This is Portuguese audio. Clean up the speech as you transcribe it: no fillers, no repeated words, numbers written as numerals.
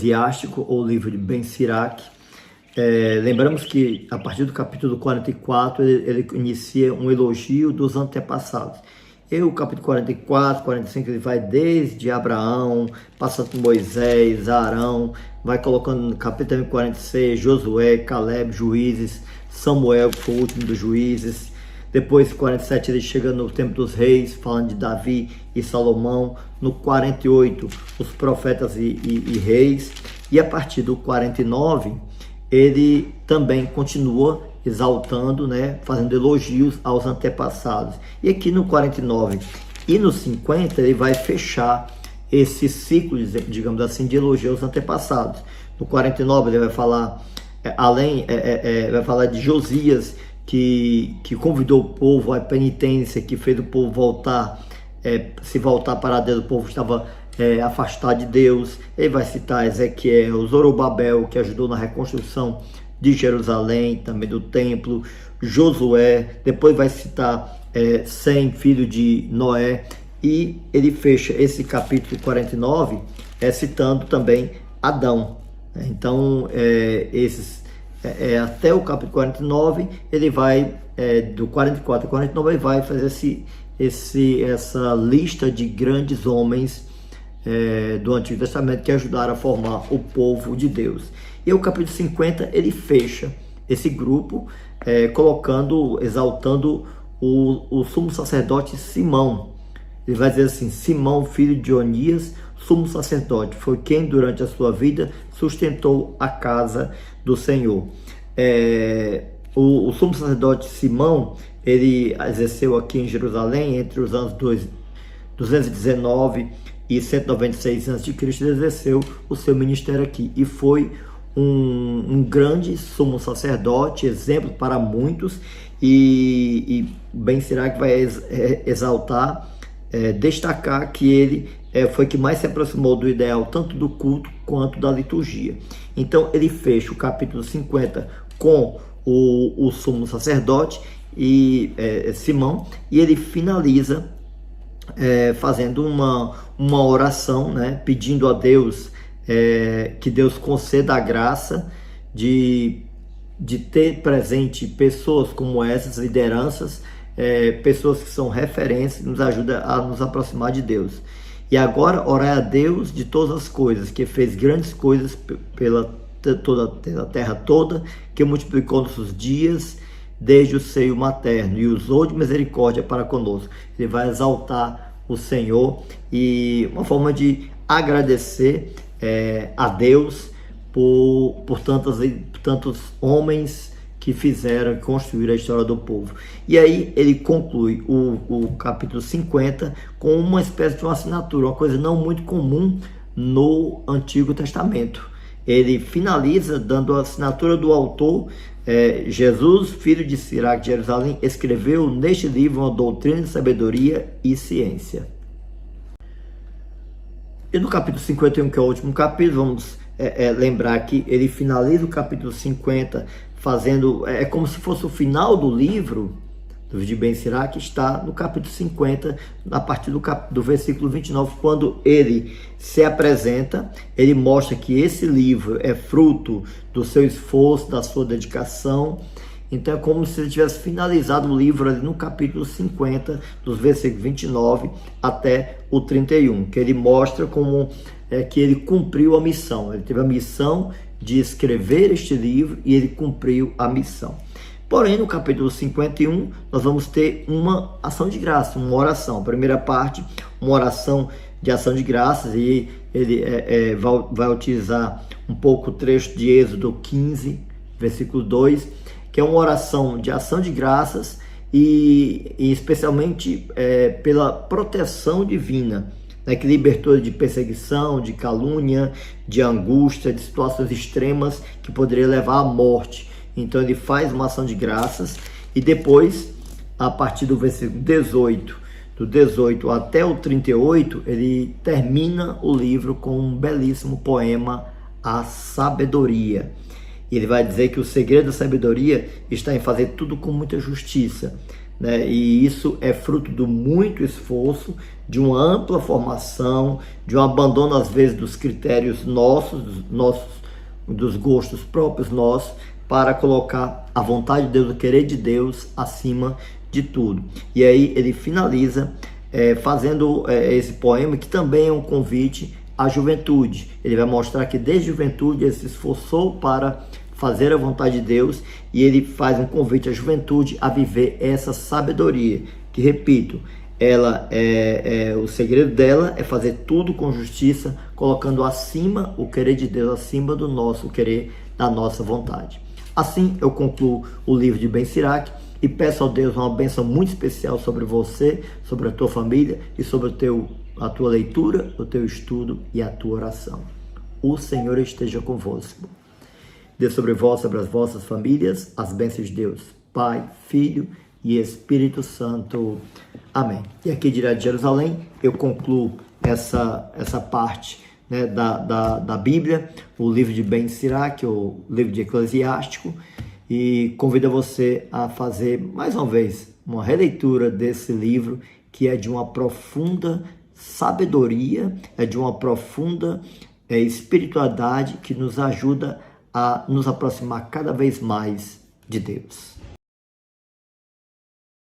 Eclesiástico, ou livro de Ben Sirac. Lembramos que a partir do capítulo 44 ele inicia um elogio dos antepassados. E o capítulo 44, 45, ele vai desde Abraão, passando por Moisés, Arão, vai colocando no capítulo 46, Josué, Caleb, Juízes, Samuel, que foi o último dos juízes. Depois, 47, ele chega no tempo dos reis, falando de Davi e Salomão. No 48, os profetas e reis. E a partir do 49, ele também continua exaltando, fazendo elogios aos antepassados. E aqui no 49 e no 50, ele vai fechar esse ciclo, digamos assim, de elogio aos antepassados. No 49, ele vai falar, vai falar de Josias, que convidou o povo à penitência, que fez o povo se voltar para Deus. O povo estava afastado de Deus. Ele vai citar Ezequiel, Zorobabel, que ajudou na reconstrução de Jerusalém, também do templo, Josué. Depois vai citar Sem, filho de Noé, e ele fecha esse capítulo 49 citando também Adão. Então, até o capítulo 49, ele vai, do 44 ao 49, ele vai fazer essa lista de grandes homens do Antigo Testamento que ajudaram a formar o povo de Deus. E o capítulo 50, ele fecha esse grupo, exaltando o sumo sacerdote Simão. Ele vai dizer assim: Simão, filho de Onias, sumo sacerdote, foi quem durante a sua vida sustentou a casa do Senhor. O sumo sacerdote Simão, ele exerceu aqui em Jerusalém entre os anos 219 e 196 a.C. Ele exerceu o seu ministério aqui e foi um grande sumo sacerdote, exemplo para muitos, e Ben Sirac vai exaltar, destacar que ele foi que mais se aproximou do ideal tanto do culto quanto da liturgia. Então ele fecha o capítulo 50 com o sumo sacerdote e Simão, e ele finaliza fazendo uma oração, pedindo a Deus que Deus conceda a graça de ter presente pessoas como essas, lideranças, pessoas que são referências, que nos ajudam a nos aproximar de Deus. E agora orai a Deus de todas as coisas, que fez grandes coisas pela terra toda, que multiplicou nossos dias desde o seio materno e usou de misericórdia para conosco. Ele vai exaltar o Senhor, e uma forma de agradecer a Deus por tantos homens que fizeram e construíram a história do povo. E aí ele conclui o capítulo 50 com uma espécie de uma assinatura, uma coisa não muito comum no Antigo Testamento. Ele finaliza dando a assinatura do autor: Jesus, filho de Sirac de Jerusalém, escreveu neste livro uma doutrina de sabedoria e ciência. E no capítulo 51, que é o último capítulo, vamos lembrar que ele finaliza o capítulo 50 fazendo, como se fosse o final do livro de Ben Sirac, está no capítulo 50, a partir do versículo 29, quando ele se apresenta. Ele mostra que esse livro é fruto do seu esforço, da sua dedicação. Então é como se ele tivesse finalizado o livro ali no capítulo 50, dos versículos 29 até o 31, que ele mostra como que ele cumpriu a missão. Ele teve a missão de escrever este livro e ele cumpriu a missão. Porém, no capítulo 51, nós vamos ter uma ação de graça, uma oração. A primeira parte, uma oração de ação de graças, e ele vai utilizar um pouco o trecho de Êxodo 15, versículo 2, que é uma oração de ação de graças e especialmente pela proteção divina, que libertou ele de perseguição, de calúnia, de angústia, de situações extremas que poderiam levar à morte. Então ele faz uma ação de graças, e depois, a partir do versículo 18, do 18 até o 38, ele termina o livro com um belíssimo poema, A Sabedoria. E ele vai dizer que o segredo da sabedoria está em fazer tudo com muita justiça, né? E isso é fruto do muito esforço, de uma ampla formação, de um abandono às vezes dos critérios dos gostos próprios nossos, para colocar a vontade de Deus, o querer de Deus acima de tudo. E aí ele finaliza fazendo esse poema, que também é um convite à juventude. Ele vai mostrar que desde a juventude ele se esforçou para fazer a vontade de Deus, e ele faz um convite à juventude a viver essa sabedoria, que, repito, ela o segredo dela é fazer tudo com justiça, colocando acima o querer de Deus, acima do nosso querer, da nossa vontade. Assim eu concluo o livro de Ben Sirach e peço a Deus uma bênção muito especial sobre você, sobre a tua família e sobre a tua leitura, o teu estudo e a tua oração. O Senhor esteja convosco. Dê sobre vós, sobre as vossas famílias, as bênçãos de Deus, Pai, Filho e Espírito Santo. Amém. E aqui direto de Jerusalém, eu concluo essa parte, né, da Bíblia, o livro de Ben Sirach, o livro de Eclesiástico, e convido você a fazer mais uma vez uma releitura desse livro, que é de uma profunda sabedoria, é de uma profunda espiritualidade que nos ajuda a nos aproximar cada vez mais de Deus.